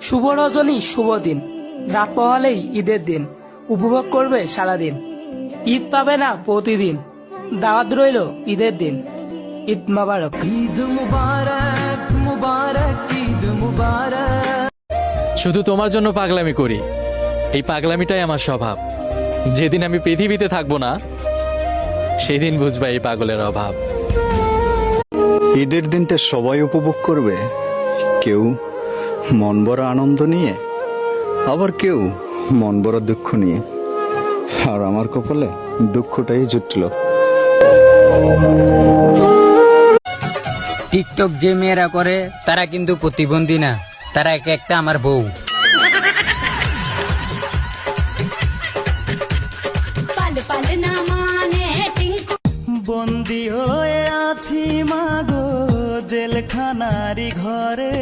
শুভ রজনী, শুভ দিন, রাত পোহালেই ঈদের দিন, উপভোগ করবে সারাদিন। ঈদ পাবে না প্রতিদিন, দাওয়াত রইল ঈদের দিন। ঈদ মোবারক। ঈদ মুবারক মুবারক ঈদ মুবারক। শুধু তোমার জন্য পাগলামি করি, এই পাগলামিটাই আমার স্বভাব। যেদিন আমি পৃথিবীতে থাকবো না, সেদিন বুঝবা এই পাগলের অভাব। ঈদের দিনটা সবাই উপভোগ করবে, কেউ মন ভরা আনন্দ নিয়ে, আবার কেউ মন ভরা দুঃখ নিয়ে। আর আমার কপালে দুঃখটাই জুটল। টিকটক যে মেয়েরা করে তারা কিন্তু প্রতিবন্ধী না, তারা এক একটা আমার বউ। বন্দি হয়ে আছি মাগো জেলখানারি ঘরে।